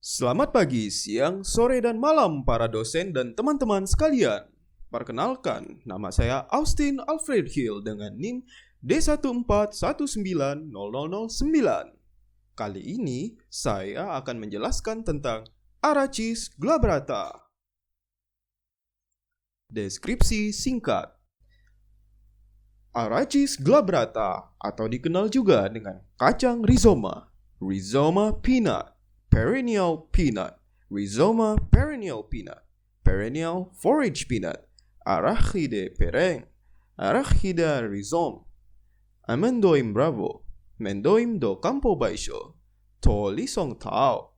Selamat pagi, siang, sore, dan malam para dosen dan teman-teman sekalian. Perkenalkan, nama saya Austin Alfred Hill dengan NIM D1419009. Kali ini, saya akan menjelaskan tentang Arachis glabrata. Deskripsi singkat. Arachis glabrata atau dikenal juga dengan kacang rhizoma, Rhizoma pinnata, perennial peanut, Rhizoma perennial peanut, perennial forage peanut, Arachide pereng, Arachida rhizome, Amendoim bravo, Mendoim do Campo Baixo, Tolisong tau,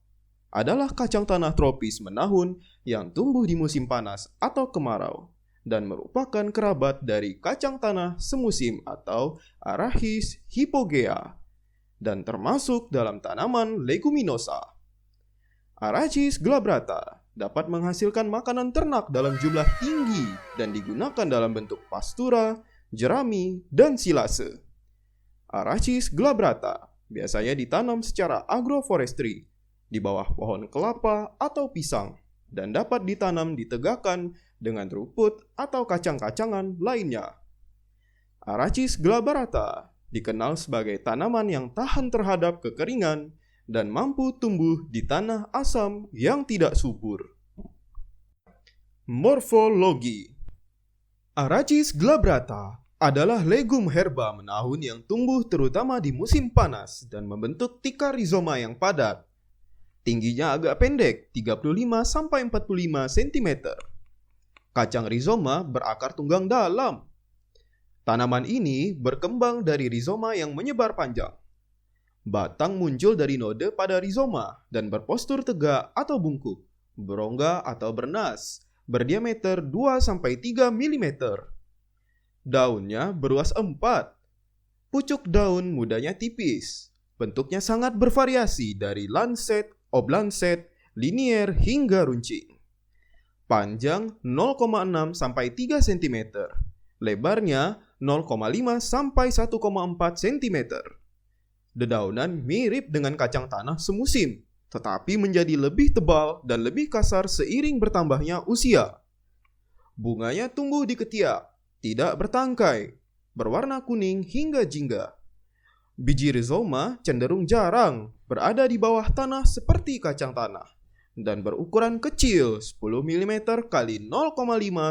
adalah kacang tanah tropis menahun yang tumbuh di musim panas atau kemarau dan merupakan kerabat dari kacang tanah semusim atau Arachis hypogea dan termasuk dalam tanaman leguminosa. Arachis glabrata dapat menghasilkan makanan ternak dalam jumlah tinggi dan digunakan dalam bentuk pastura, jerami, dan silase. Arachis glabrata biasanya ditanam secara agroforestry di bawah pohon kelapa atau pisang dan dapat ditanam di tegakan dengan rumput atau kacang-kacangan lainnya. Arachis glabrata dikenal sebagai tanaman yang tahan terhadap kekeringan dan mampu tumbuh di tanah asam yang tidak subur. Morfologi. Arachis glabrata adalah legum herba menahun yang tumbuh terutama di musim panas dan membentuk tikar rizoma yang padat. Tingginya agak pendek, 35-45 cm. Kacang rizoma berakar tunggang dalam. Tanaman ini berkembang dari rizoma yang menyebar panjang. Batang muncul dari node pada rizoma dan berpostur tegak atau bungkuk, berongga atau bernas, berdiameter 2-3 mm. Daunnya beruas 4. Pucuk daun mudanya tipis. Bentuknya sangat bervariasi dari lancet, oblancet, linier hingga runcing. Panjang 0,6-3 cm. Lebarnya 0,5-1,4 cm. Dedaunan mirip dengan kacang tanah semusim, tetapi menjadi lebih tebal dan lebih kasar seiring bertambahnya usia. Bunganya tumbuh di ketiak, tidak bertangkai, berwarna kuning hingga jingga. Biji rizoma cenderung jarang berada di bawah tanah seperti kacang tanah dan berukuran kecil 10 mm x 0,5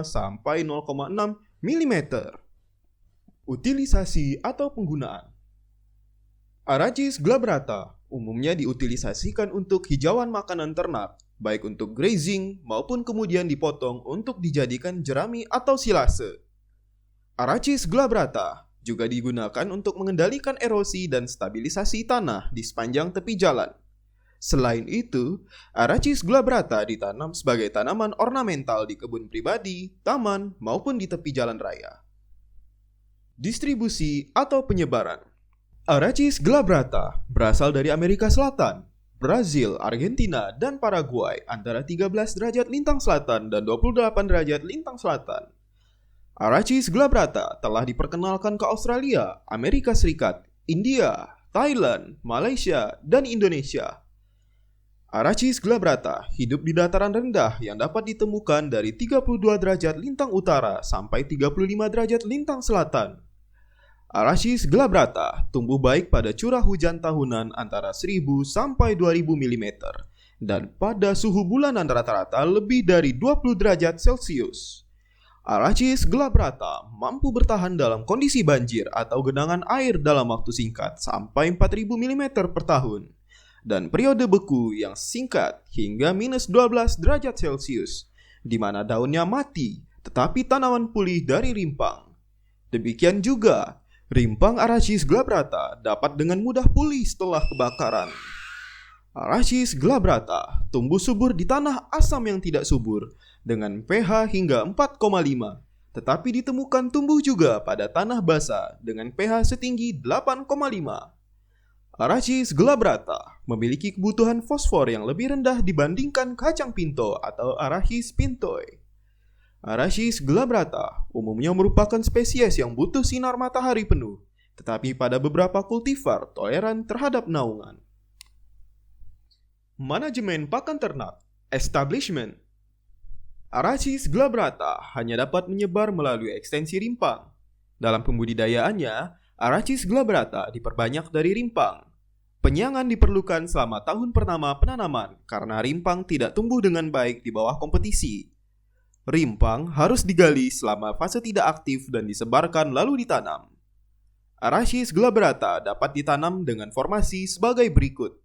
sampai 0,6 mm. Utilisasi atau penggunaan. Arachis glabrata umumnya diutilisasikan untuk hijauan makanan ternak, baik untuk grazing maupun kemudian dipotong untuk dijadikan jerami atau silase. Arachis glabrata juga digunakan untuk mengendalikan erosi dan stabilisasi tanah di sepanjang tepi jalan. Selain itu, Arachis glabrata ditanam sebagai tanaman ornamental di kebun pribadi, taman, maupun di tepi jalan raya. Distribusi atau penyebaran. Arachis glabrata berasal dari Amerika Selatan, Brazil, Argentina, dan Paraguay antara 13 derajat lintang selatan dan 28 derajat lintang selatan. Arachis glabrata telah diperkenalkan ke Australia, Amerika Serikat, India, Thailand, Malaysia, dan Indonesia. Arachis glabrata hidup di dataran rendah yang dapat ditemukan dari 32 derajat lintang utara sampai 35 derajat lintang selatan. Arachis glabrata tumbuh baik pada curah hujan tahunan antara 1000 sampai 2000 mm dan pada suhu bulanan rata-rata lebih dari 20 derajat Celcius. Arachis glabrata mampu bertahan dalam kondisi banjir atau genangan air dalam waktu singkat sampai 4000 mm per tahun dan periode beku yang singkat hingga minus 12 derajat Celcius, di mana daunnya mati tetapi tanaman pulih dari rimpang. Demikian juga, rimpang Arachis glabrata dapat dengan mudah pulih setelah kebakaran. Arachis glabrata tumbuh subur di tanah asam yang tidak subur dengan pH hingga 4,5, tetapi ditemukan tumbuh juga pada tanah basah dengan pH setinggi 8,5. Arachis glabrata memiliki kebutuhan fosfor yang lebih rendah dibandingkan kacang pinto atau Arachis pintoi. Arachis glabrata umumnya merupakan spesies yang butuh sinar matahari penuh, tetapi pada beberapa kultivar toleran terhadap naungan. Manajemen pakan ternak, establishment. Arachis glabrata hanya dapat menyebar melalui ekstensi rimpang. Dalam pembudidayaannya, Arachis glabrata diperbanyak dari rimpang. Penyiangan diperlukan selama tahun pertama penanaman karena rimpang tidak tumbuh dengan baik di bawah kompetisi. Rimpang harus digali selama fase tidak aktif dan disebarkan lalu ditanam. Arachis glabrata dapat ditanam dengan formasi sebagai berikut.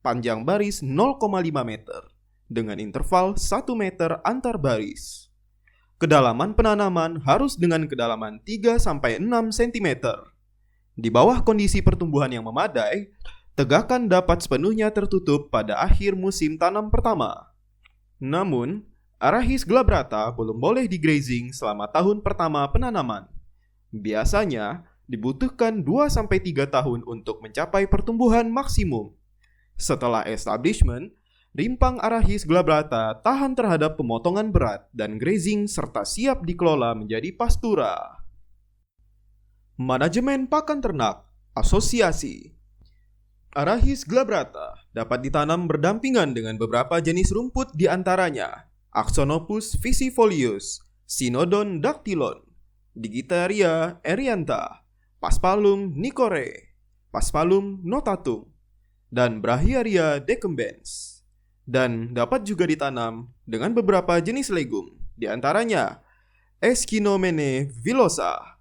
Panjang baris 0,5 meter dengan interval 1 meter antar baris. Kedalaman penanaman harus dengan kedalaman 3-6 cm. Di bawah kondisi pertumbuhan yang memadai, tegakan dapat sepenuhnya tertutup pada akhir musim tanam pertama. Namun, Arachis glabrata belum boleh digrazing selama tahun pertama penanaman. Biasanya, dibutuhkan 2-3 tahun untuk mencapai pertumbuhan maksimum. Setelah establishment, rimpang Arachis glabrata tahan terhadap pemotongan berat dan grazing serta siap dikelola menjadi pastura. Manajemen pakan ternak, asosiasi. Arachis glabrata dapat ditanam berdampingan dengan beberapa jenis rumput di antaranya Axonopus fisifolius, Cynodon dactylon, Digitaria eriantha, Paspalum nicore, Paspalum notatum, dan Brachiaria decumbens. Dan dapat juga ditanam dengan beberapa jenis legum, di antaranya Eschinomenae villosa,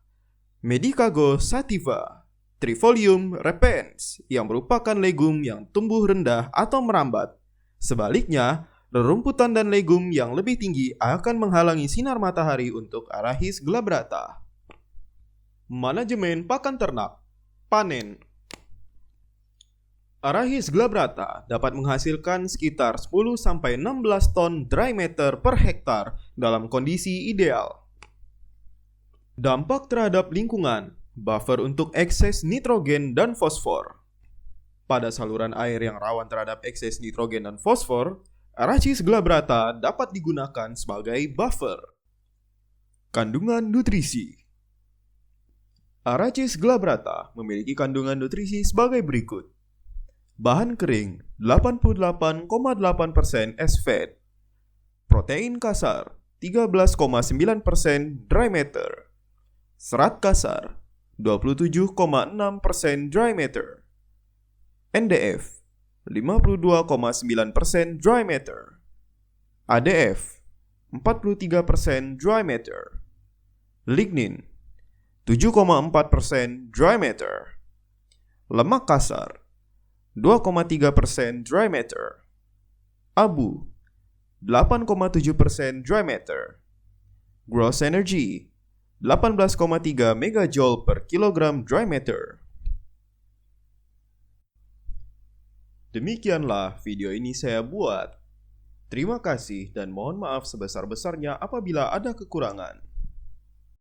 Medicago sativa, Trifolium repens yang merupakan legum yang tumbuh rendah atau merambat. Sebaliknya, rerumputan dan legum yang lebih tinggi akan menghalangi sinar matahari untuk Arachis glabrata. Manajemen pakan ternak, panen. Arachis glabrata dapat menghasilkan sekitar 10-16 ton dry matter per hektar dalam kondisi ideal. Dampak terhadap lingkungan, buffer untuk ekses nitrogen dan fosfor. Pada saluran air yang rawan terhadap ekses nitrogen dan fosfor, Arachis glabrata dapat digunakan sebagai buffer. Kandungan nutrisi. Arachis glabrata memiliki kandungan nutrisi sebagai berikut. Bahan kering 88,8% S-fat, protein kasar 13,9% dry matter, serat kasar 27,6% dry matter, NDF 52,9% dry matter, ADF 43% dry matter, lignin 7,4% dry matter, lemak kasar 2,3% dry matter, abu 8,7% dry matter, gross energy 18,3 megajoule per kilogram dry matter. Demikianlah video ini saya buat. Terima kasih dan mohon maaf sebesar-besarnya apabila ada kekurangan.